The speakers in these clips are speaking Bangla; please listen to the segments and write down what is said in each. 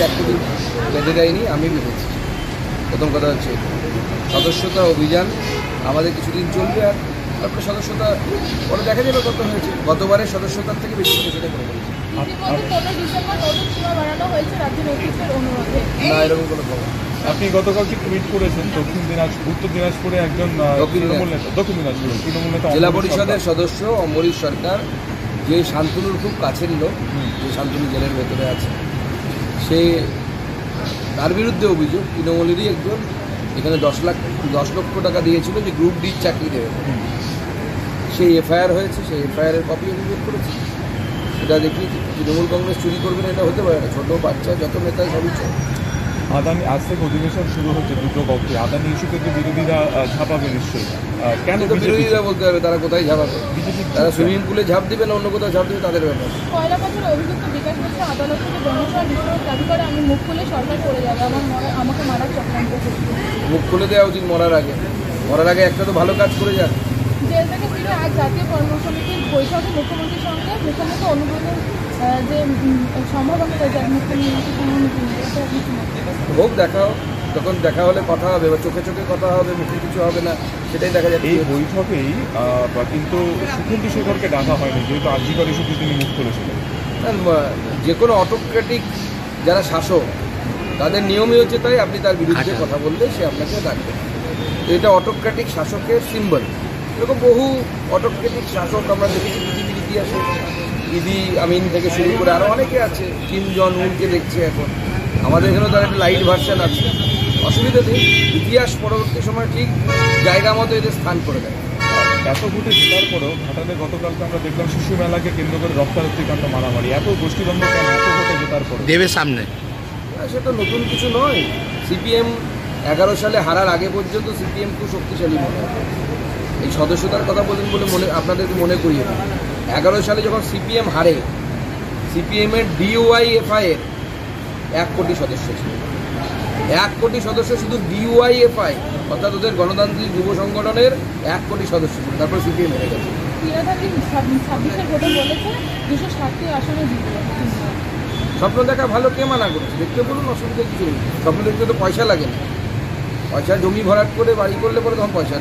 1 কোটি বেঁধে দেয়নি, আমি বেঁধেছি। প্রথম কথা হচ্ছে সদস্যতা অভিযান আমাদের কিছুদিন চলবে, আর তারপরে সদস্যতা পরে দেখা যাবে কত হয়েছে। গতবারের সদস্যতার থেকে বেশি সেটা করে বলেছি না, এরকম কোনো খবর। আপনি গতকালকে টুইট করেছেন উত্তর দিনাজপুরে একজন তৃণমূল নেতা জেলা পরিষদের সদস্য অম্বরীশ সরকার, যে শান্তনুর খুব কাছের লোক, যে শান্তনু জেলের ভেতরে আছে, সে তার বিরুদ্ধে অভিযোগ তৃণমূলেরই একজন এখানে 10 লক্ষ টাকা দিয়েছিল যে গ্রুপ ডির চাকরি দেবে। সেই এফআইআর হয়েছে, সেই এফআইআরের কপি অভিযোগ করেছে। এটা দেখি তৃণমূল কংগ্রেস চুরি করবে না, এটা হতে পারে না। ছোটো বাচ্চা যত নেতা সবই চলে। আদানি আজ থেকে অধিবেশন শুরু হচ্ছে দুটো কক্ষে, আদানি ইস্যুতে তো বিরোধীরা ঝাঁপাবে নিশ্চয়ই। কেন বিরোধীরা বলতে হবে তারা কোথায় ঝাঁপাবে? তারা সুইমিং পুলে ঝাঁপ দেবে না অন্য কোথাও ঝাঁপ দেবে, তাদের ব্যাপার। মুখ খুলে দেওয়া উচিত মরার আগে একটা তো ভালো কাজ করে যাক। জেল থেকে ফিরে আজ জাতীয় কর্মসমিতির বৈঠকে মুখ্যমন্ত্রীর সঙ্গে মুখোমুখি অনুব্রতের যে সম্ভাবনা রয়েছে হোক, দেখাও, যখন দেখা হলে কথা হবে বা চোখে চোখে কথা হবে, মুখে কিছু হবে না, সেটাই দেখা যাচ্ছে। এই বৈঠকেই কিন্তু সুখেন্দু শেখরকে ডাকা হয়নি, যেহেতু আর্জিকর ইস্যুতে তিনি মুখ খুলেছিলেন। যে কোনো অটোক্রেটিক যারা শাসক তাদের নিয়মই হচ্ছে তাই, আপনি তার বিরুদ্ধে কথা বললে সে আপনাকে ডাকবে। এটা অটোক্রেটিক শাসকের সিম্বল। এরকম বহু অটোক্রেটিক শাসক আমরা দেখেছি পৃথিবীর ইতিহাসে। ইদি আমিন থেকে শুরু করে আরও অনেকে আছে, কিম জন উনকে দেখছে এখন। আমাদের এখানেও তার একটা লাইট ভার্সন আছে, অসুবিধা নেই। ইতিহাস পরবর্তী সময় ঠিক জায়গা মতো এদের স্থান করে দেয়। এত ভোটে জেতার পরেও ঘাটালে গতকালকে আমরা দেখলাম শিশু মেলাকে কেন্দ্র করে রক্তারক্তিকাণ্ড মারামারি। এত গোষ্ঠীদ্বন্দ্ব কেন এত ভোটে জেতার পরে দেবের সামনে? সেটা নতুন কিছু নয়। সিপিএম 11 সালে হারার আগে পর্যন্ত সিপিএম খুব শক্তিশালী মনে হয়। এই সদস্যতার কথা বলেন বলে আপনাদেরকে মনে করিয়ে দিই, 11 সালে যখন সিপিএম হারে, সিপিএমের ডিওয়াইএফআইয়ের 1 কোটি সদস্য ছিল। 1 কোটি সদস্য শুধু ডিওয়াইএফআই, অর্থাৎ ওদের গণতান্ত্রিক যুব সংগঠনের 1 কোটি সদস্য ছিল। তারপর সিপিএম হেরে গেছে। স্বপ্ন দেখা ভালো, কে মানা করেছে? দেখতে বলুন, অসুবিধা কিছু নেই। স্বপ্ন দেখতে তো পয়সা লাগে না। পয়সা জমি ভরাট করে বাড়ি করলে পরে তখন পয়সা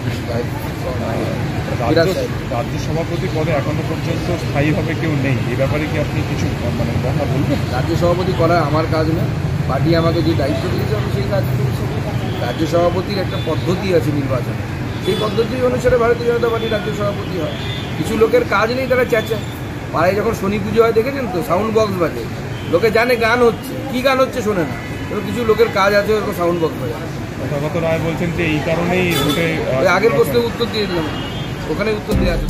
রাজ্য সভাপতি পদে এখনো পর্যন্ত স্থায়ীভাবে কেউ নেই। এই ব্যাপারে কি আপনি কিছু কথা বলবেন? রাজ্য সভাপতি করা আমার কাজ না, পার্টি আমাকে যে দায়িত্ব দিয়েছে আমি সেই কাজ করেছি। রাজ্য সভাপতির একটা পদ্ধতি আছে নির্বাচনে, সেই পদ্ধতি অনুসারে ভারতীয় জনতা পার্টি রাজ্য সভাপতি হয়। কিছু লোকের কাজ নেই, তারা চেঁচায়। পাড়ায় যখন শনি পুজো হয় দেখেছেন তো, সাউন্ড বক্স বাজে, লোকে জানে গান হচ্ছে, কি গান হচ্ছে শোনে না। কিছু লোকের কাজ আছে, ওরকম সাউন্ড বক্স বাজে। তথাগত রায় বলছেন যে এই কারণেই ভোটে আগের প্রশ্নের উত্তর দিয়ে দিলাম, ওখানে উত্তর দেওয়া আছে।